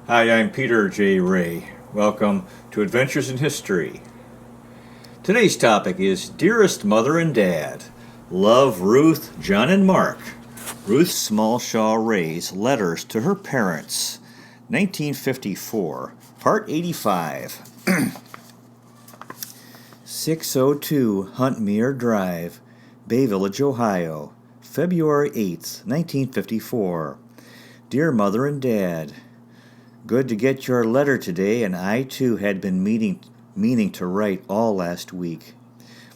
Hi, I'm Peter J. Ray. Welcome to Adventures in History. Today's topic is Dearest Mother and Dad. Love, Ruth, John, and Mark. Ruth Smallshaw Ray's Letters to Her Parents, 1954, Part 85. 602 Huntmere Drive, Bay Village, Ohio, February 8th, 1954. Dear Mother and Dad, good to get your letter today, and I too had been meaning to write all last week.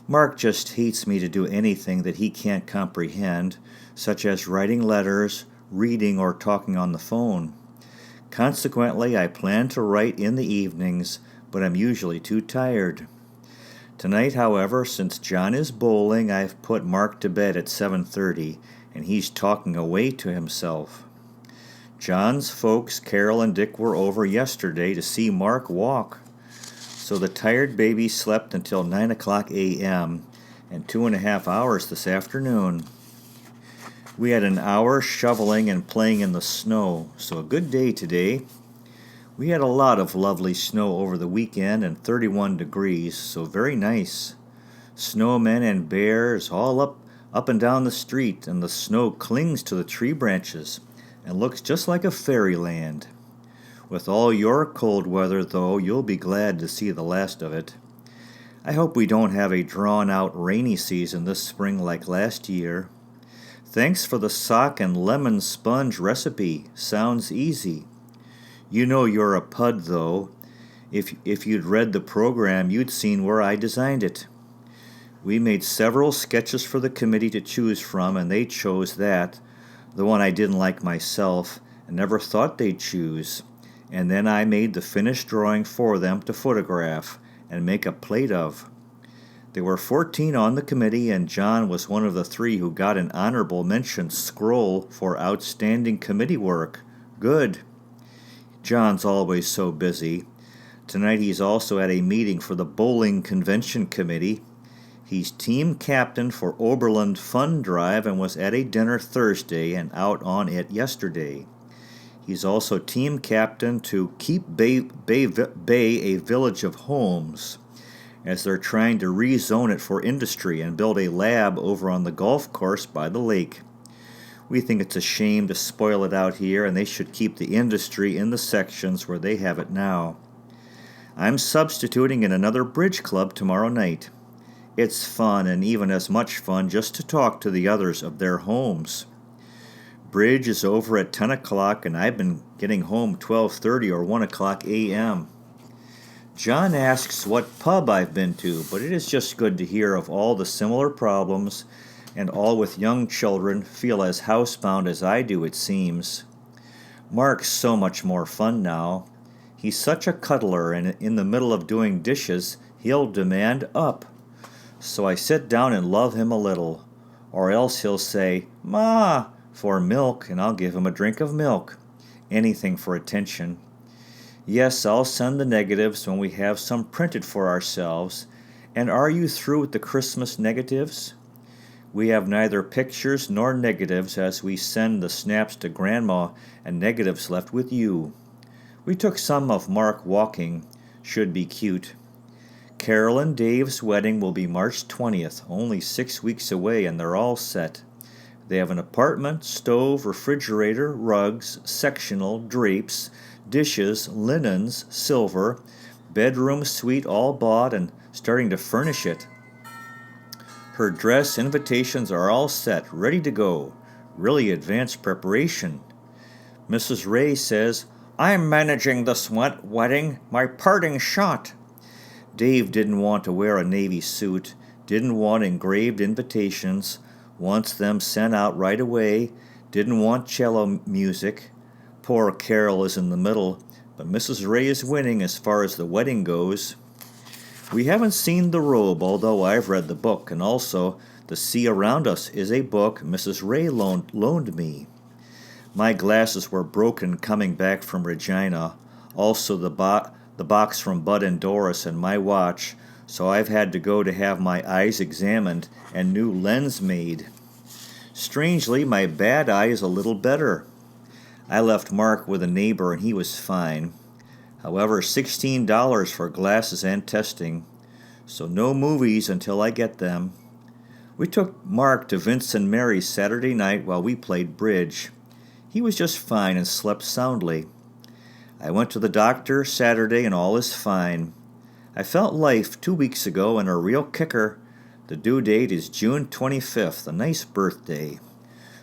Mark just hates me to do anything that he can't comprehend, such as writing letters, reading, or talking on the phone. Consequently, I plan to write in the evenings, but I'm usually too tired. Tonight, however, since John is bowling, I've put Mark to bed at 7:30, and he's talking away to himself. John's folks, Carol and Dick, were over yesterday to see Mark walk. So the tired baby slept until 9 o'clock a.m. and 2.5 hours this afternoon. We had an hour shoveling and playing in the snow, so a good day today. We had a lot of lovely snow over the weekend and 31 degrees, so very nice. Snowmen and bears all up and down the street, and the snow clings to the tree branches and looks just like a fairyland. With all your cold weather, though, you'll be glad to see the last of it. I hope we don't have a drawn-out rainy season this spring like last year. Thanks for the sock and lemon sponge recipe. Sounds easy. You know you're a pud, though. If you'd read the program, you'd seen where I designed it. We made several sketches for the committee to choose from, and they chose that, the one I didn't like myself and never thought they'd choose. And then I made the finished drawing for them to photograph and make a plate of. There were 14 on the committee, and John was one of the 3 who got an honorable mention scroll for outstanding committee work. Good. John's always so busy. Tonight he's also at a meeting for the Bowling Convention Committee. He's team captain for Oberlin Fun Drive and was at a dinner Thursday and out on it yesterday. He's also team captain to Keep Bay a village of homes, as they're trying to rezone it for industry and build a lab over on the golf course by the lake. We think it's a shame to spoil it out here, and they should keep the industry in the sections where they have it now. I'm substituting in another bridge club tomorrow night. It's fun, and even as much fun, just to talk to the others of their homes. Bridge is over at 10 o'clock, and I've been getting home 12:30 or 1 o'clock a.m. John asks what pub I've been to, but it is just good to hear of all the similar problems, and all with young children feel as housebound as I do, it seems. Mark's so much more fun now. He's such a cuddler, and in the middle of doing dishes, he'll demand up. So I sit down and love him a little, or else he'll say, "Ma," for milk, and I'll give him a drink of milk. Anything for attention. Yes, I'll send the negatives when we have some printed for ourselves. And are you through with the Christmas negatives? We have neither pictures nor negatives, as we send the snaps to Grandma and negatives left with you. We took some of Mark walking. Should be cute. Carol and Dave's wedding will be March 20th, only 6 weeks away, and they're all set. They have an apartment, stove, refrigerator, rugs, sectional, drapes, dishes, linens, silver, bedroom suite all bought and starting to furnish it. Her dress invitations are all set, ready to go. Really advanced preparation. Mrs. Ray says, "I'm managing this wedding, my parting shot." Dave didn't want to wear a navy suit, didn't want engraved invitations, wants them sent out right away, didn't want cello music. Poor Carol is in the middle, but Mrs. Ray is winning as far as the wedding goes. We haven't seen the robe, although I've read the book, and also The Sea Around Us is a book Mrs. Ray loaned me. My glasses were broken coming back from Regina, also the box from Bud and Doris, and my watch, so I've had to go to have my eyes examined and new lens made. Strangely, my bad eye is a little better. I left Mark with a neighbor and he was fine. However, $16 for glasses and testing, so no movies until I get them. We took Mark to Vince and Mary's Saturday night while we played bridge. He was just fine and slept soundly. I went to the doctor Saturday and all is fine. I felt life 2 weeks ago and a real kicker. The due date is June 25th, a nice birthday.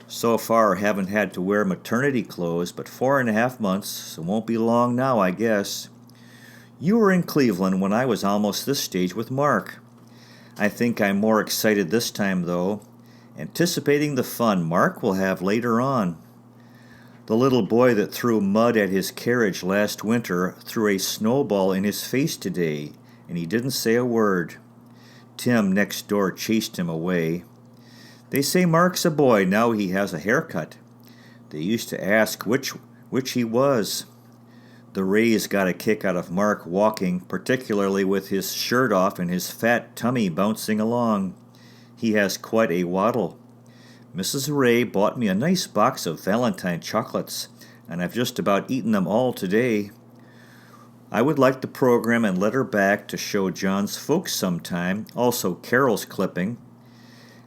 So far, I haven't had to wear maternity clothes, but 4.5 months, so won't be long now, I guess. You were in Cleveland when I was almost this stage with Mark. I think I'm more excited this time, though, anticipating the fun Mark will have later on. The little boy that threw mud at his carriage last winter threw a snowball in his face today, and he didn't say a word. Tim next door chased him away. They say Mark's a boy now he has a haircut. They used to ask which he was. The Rays got a kick out of Mark walking, particularly with his shirt off and his fat tummy bouncing along. He has quite a waddle. Mrs. Ray bought me a nice box of Valentine chocolates, and I've just about eaten them all today. I would like the program and letter back to show John's folks sometime, also Carol's clipping.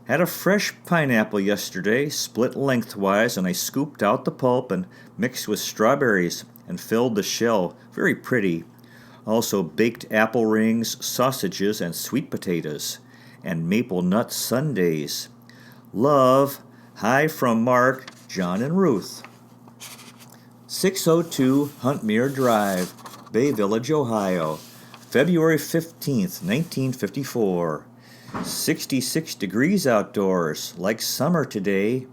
Had a fresh pineapple yesterday, split lengthwise, and I scooped out the pulp and mixed with strawberries and filled the shell. Very pretty. Also baked apple rings, sausages, and sweet potatoes, and maple nut sundaes. Love. Hi from Mark, John, and Ruth. 602 Huntmere Drive, Bay Village, Ohio, February 15th, 1954. 66 degrees outdoors, like summer today.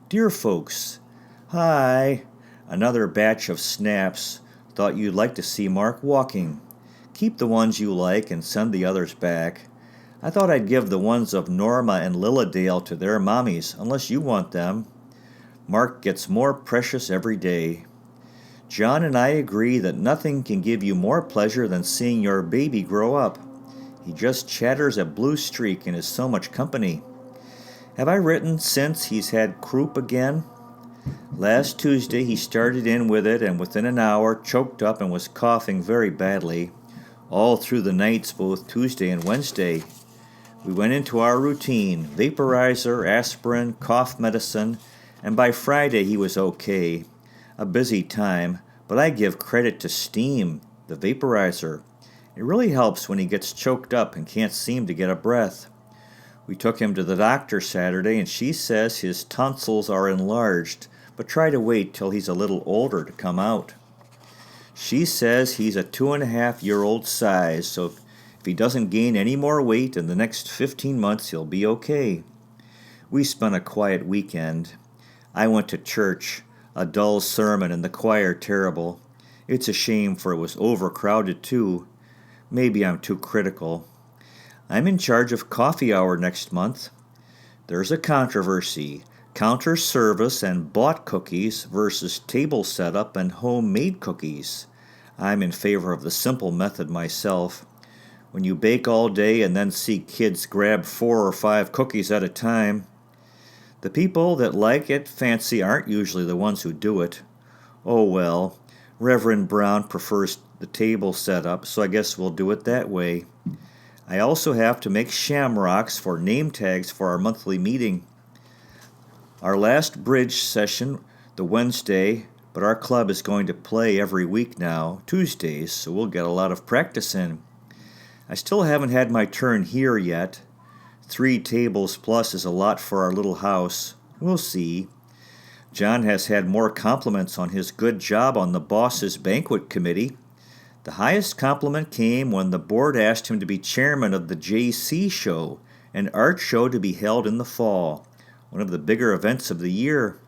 Dear folks, hi. Another batch of snaps. Thought you'd like to see Mark walking. Keep the ones you like and send the others back. I thought I'd give the ones of Norma and Lilydale to their mommies, unless you want them. Mark gets more precious every day. John and I agree that nothing can give you more pleasure than seeing your baby grow up. He just chatters a blue streak and is so much company. Have I written since he's had croup again? Last Tuesday he started in with it and within an hour choked up and was coughing very badly, all through the nights both Tuesday and Wednesday. We went into our routine, vaporizer, aspirin, cough medicine, and by Friday he was okay. A busy time, but I give credit to steam, the vaporizer. It really helps when he gets choked up and can't seem to get a breath. We took him to the doctor Saturday and she says his tonsils are enlarged, but try to wait till he's a little older to come out. She says he's a 2.5-year-old size, so if he doesn't gain any more weight in the next 15 months, he'll be okay. We spent a quiet weekend. I went to church, a dull sermon and the choir terrible. It's a shame for it was overcrowded too. Maybe I'm too critical. I'm in charge of coffee hour next month. There's a controversy. Counter service and bought cookies versus table setup and homemade cookies. I'm in favor of the simple method myself. When you bake all day and then see kids grab 4 or 5 cookies at a time. The people that like it fancy aren't usually the ones who do it. Oh well, Reverend Brown prefers the table setup, so I guess we'll do it that way. I also have to make shamrocks for name tags for our monthly meeting. Our last bridge session, the Wednesday, but our club is going to play every week now, Tuesdays, so we'll get a lot of practice in. I still haven't had my turn here yet. 3 tables plus is a lot for our little house. We'll see. John has had more compliments on his good job on the boss's banquet committee. The highest compliment came when the board asked him to be chairman of the JC show, an art show to be held in the fall, one of the bigger events of the year.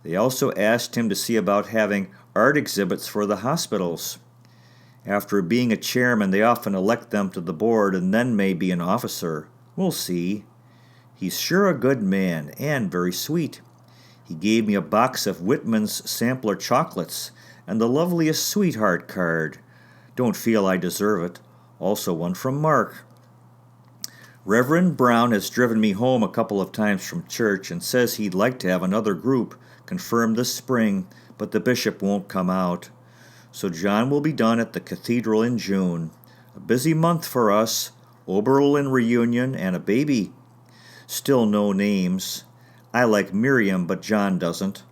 They also asked him to see about having art exhibits for the hospitals. After being a chairman, they often elect them to the board and then may be an officer. We'll see. He's sure a good man and very sweet. He gave me a box of Whitman's sampler chocolates and the loveliest sweetheart card. Don't feel I deserve it. Also one from Mark. Reverend Brown has driven me home a couple of times from church and says he'd like to have another group confirmed this spring, but the bishop won't come out. So John will be done at the cathedral in June. A busy month for us. Oberlin reunion and a baby. Still no names. I like Miriam, but John doesn't.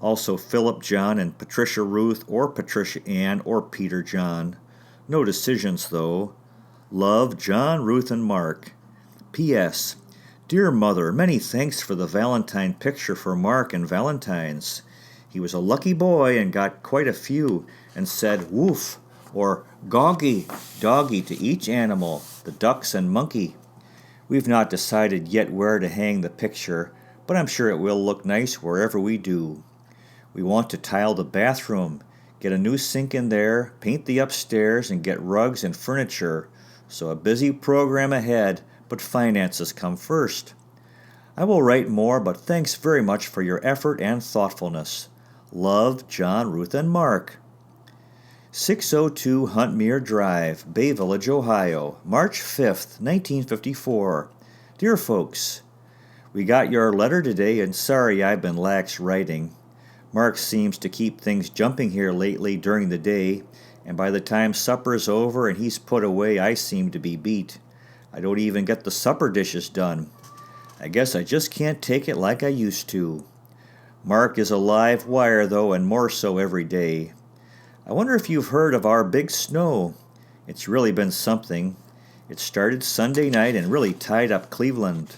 Also Philip John and Patricia Ruth or Patricia Ann or Peter John. No decisions, though. Love, John, Ruth, and Mark. P.S. Dear Mother, many thanks for the Valentine picture for Mark and Valentine's. He was a lucky boy and got quite a few and said woof or goggy, doggy to each animal, the ducks and monkey. We've not decided yet where to hang the picture, but I'm sure it will look nice wherever we do. We want to tile the bathroom, get a new sink in there, paint the upstairs, and get rugs and furniture. So a busy program ahead, but finances come first. I will write more, but thanks very much for your effort and thoughtfulness. Love, John, Ruth, and Mark. 602 Huntmere Drive, Bay Village, Ohio, March 5th, 1954. Dear folks, we got your letter today, and sorry I've been lax writing. Mark seems to keep things jumping here lately during the day, and by the time supper's over and he's put away, I seem to be beat. I don't even get the supper dishes done. I guess I just can't take it like I used to. Mark is a live wire, though, and more so every day. I wonder if you've heard of our big snow. It's really been something. It started Sunday night and really tied up Cleveland.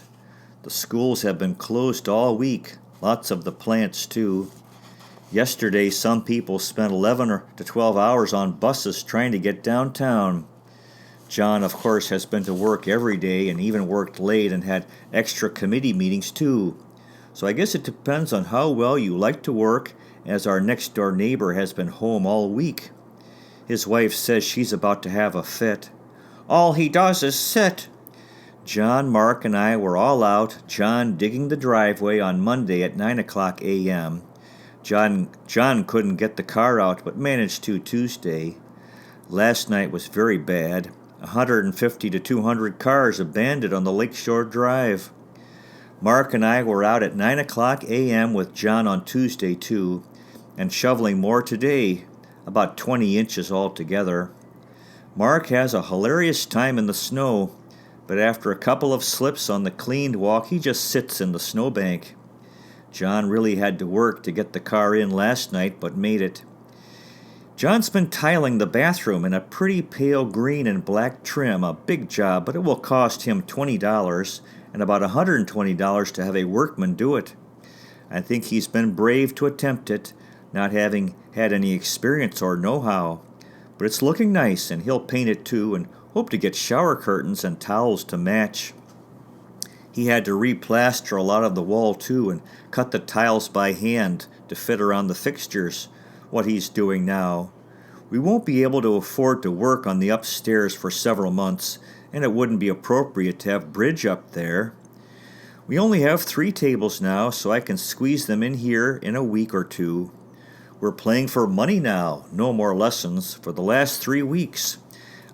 The schools have been closed all week, lots of the plants too. Yesterday, some people spent 11 to 12 hours on buses trying to get downtown. John, of course, has been to work every day and even worked late and had extra committee meetings too. So I guess it depends on how well you like to work, as our next-door neighbor has been home all week. His wife says she's about to have a fit. All he does is sit. John, Mark, and I were all out, John digging the driveway on Monday at 9 o'clock a.m. John couldn't get the car out, but managed to Tuesday. Last night was very bad. 150 to 200 cars abandoned on the Lakeshore Drive. Mark and I were out at 9 o'clock a.m. with John on Tuesday, too, and shoveling more today, about 20 inches altogether. Mark has a hilarious time in the snow, but after a couple of slips on the cleaned walk, he just sits in the snowbank. John really had to work to get the car in last night, but made it. John's been tiling the bathroom in a pretty pale green and black trim, a big job, but it will cost him $20 and about $120 to have a workman do it. I think he's been brave to attempt it, not having had any experience or know-how. But it's looking nice, and he'll paint it too, and hope to get shower curtains and towels to match. He had to replaster a lot of the wall too and cut the tiles by hand to fit around the fixtures, what he's doing now. We won't be able to afford to work on the upstairs for several months, and it wouldn't be appropriate to have bridge up there. We only have 3 tables now, so I can squeeze them in here in a week or two. We're playing for money now, no more lessons, for the last 3 weeks.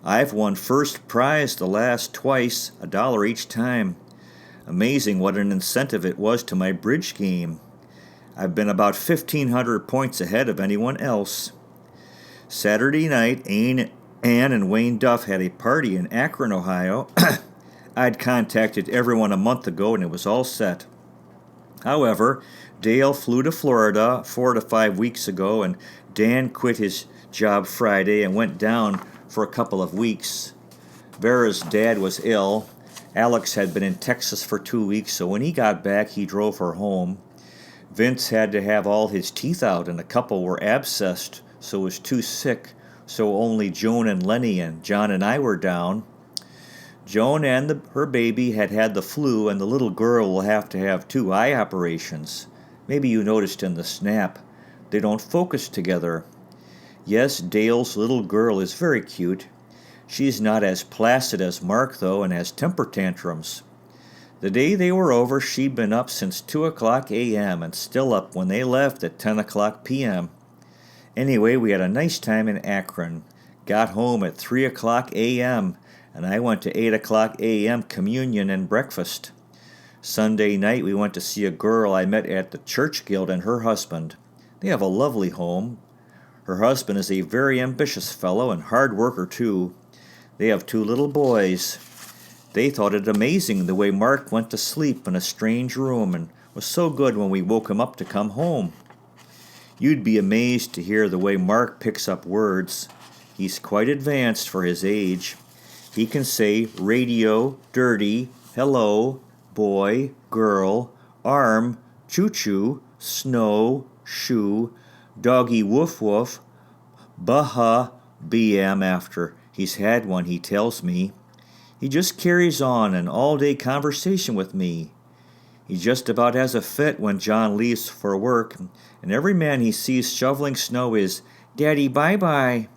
I've won first prize the last twice, $1 each time. Amazing what an incentive it was to my bridge game. I've been about 1,500 points ahead of anyone else. Saturday night, Ann and Wayne Duff had a party in Akron, Ohio. I'd contacted everyone a month ago and it was all set. However, Dale flew to Florida 4 to 5 weeks ago, and Dan quit his job Friday and went down for a couple of weeks. Vera's dad was ill. Alex had been in Texas for 2 weeks, so when he got back, he drove her home. Vince had to have all his teeth out, and a couple were abscessed, so was too sick, so only Joan and Lenny and John and I were down. Joan and her baby had the flu, and the little girl will have to have 2 eye operations. Maybe you noticed in the snap. They don't focus together. Yes, Dale's little girl is very cute. She's not as placid as Mark, though, and has temper tantrums. The day they were over, she'd been up since 2 o'clock a.m. and still up when they left at 10 o'clock p.m. Anyway, we had a nice time in Akron. Got home at 3 o'clock a.m., and I went to 8 o'clock a.m. communion and breakfast. Sunday night, we went to see a girl I met at the Church Guild and her husband. They have a lovely home. Her husband is a very ambitious fellow and hard worker, too. They have 2 little boys. They thought it amazing the way Mark went to sleep in a strange room and was so good when we woke him up to come home. You'd be amazed to hear the way Mark picks up words. He's quite advanced for his age. He can say radio, dirty, hello, boy, girl, arm, choo-choo, snow, shoe, doggy woof woof, baha, BM after he's had one, he tells me. He just carries on an all-day conversation with me. He just about has a fit when John leaves for work, and every man he sees shoveling snow is, "Daddy, bye-bye."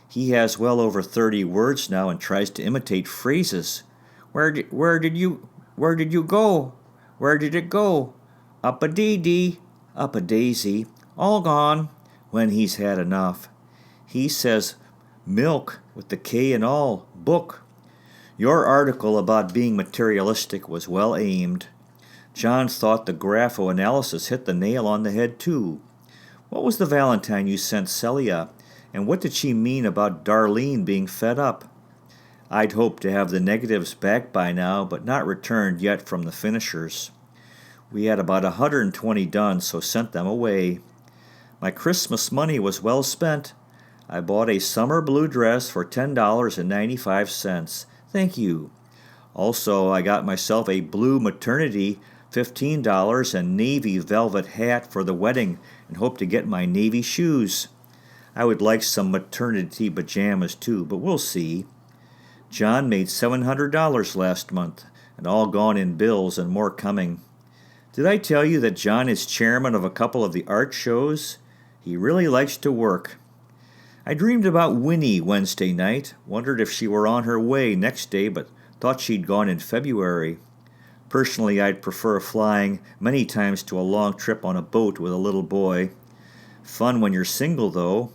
He has well over 30 words now and tries to imitate phrases. Where did you go? Where did it go? Up a dee-dee, up a daisy, all gone," when he's had enough. He says milk with the K and all, book. Your article about being materialistic was well aimed. John thought the grapho-analysis hit the nail on the head, too. What was the valentine you sent Celia, and what did she mean about Darlene being fed up? I'd hoped to have the negatives back by now, but not returned yet from the finishers. We had about 120 done, so sent them away. My Christmas money was well spent. I bought a summer blue dress for $10.95. Thank you. Also, I got myself a blue maternity, $15, and navy velvet hat for the wedding, and hope to get my navy shoes. I would like some maternity pajamas too, but we'll see. John made $700 last month, and all gone in bills and more coming. Did I tell you that John is chairman of a couple of the art shows? He really likes to work. I dreamed about Winnie Wednesday night, wondered if she were on her way next day, but thought she'd gone in February. Personally, I'd prefer flying many times to a long trip on a boat with a little boy. Fun when you're single, though.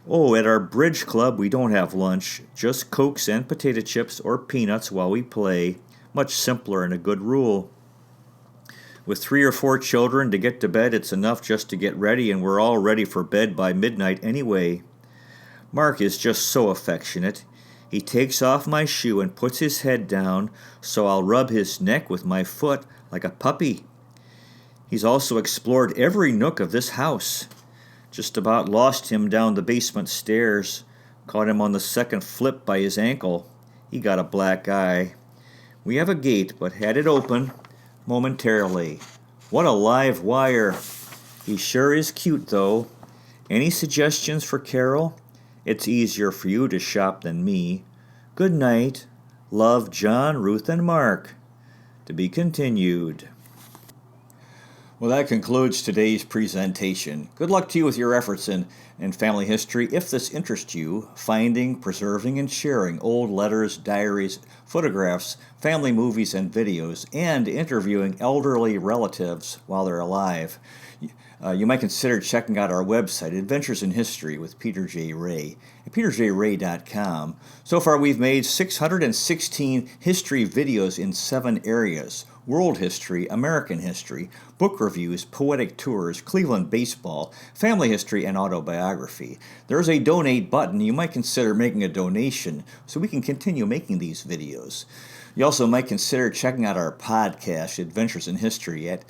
Oh, at our bridge club we don't have lunch, just Cokes and potato chips or peanuts while we play. Much simpler and a good rule. With 3 or 4 children to get to bed, it's enough just to get ready, and we're all ready for bed by midnight anyway. Mark is just so affectionate. He takes off my shoe and puts his head down so I'll rub his neck with my foot like a puppy. He's also explored every nook of this house. Just about lost him down the basement stairs. Caught him on the second flip by his ankle. He got a black eye. We have a gate, but had it open momentarily. What a live wire. He sure is cute, though. Any suggestions for Carol? It's easier for you to shop than me. Good night. Love, John, Ruth, and Mark. To be continued. Well, that concludes today's presentation. Good luck to you with your efforts in family history. If this interests you, finding, preserving, and sharing old letters, diaries, photographs, family movies, and videos, and interviewing elderly relatives while they're alive, you might consider checking out our website, Adventures in History with Peter J. Ray, at peterjray.com. So far, we've made 616 history videos in 7 areas: world history, American history, book reviews, poetic tours, Cleveland baseball, family history, and autobiography. There's a donate button. You might consider making a donation so we can continue making these videos. You also might consider checking out our podcast, Adventures in History, at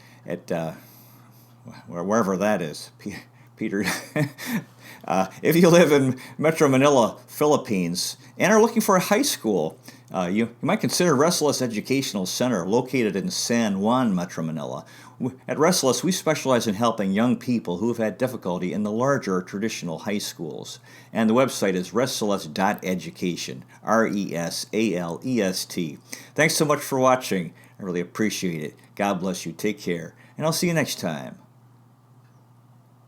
wherever that is. Peter, if you live in Metro Manila, Philippines, and are looking for a high school, you might consider Restless Educational Center, located in San Juan, Metro Manila. At Restless, we specialize in helping young people who have had difficulty in the larger traditional high schools. And the website is restless.education, RESALEST. Thanks so much for watching. I really appreciate it. God bless you. Take care. And I'll see you next time.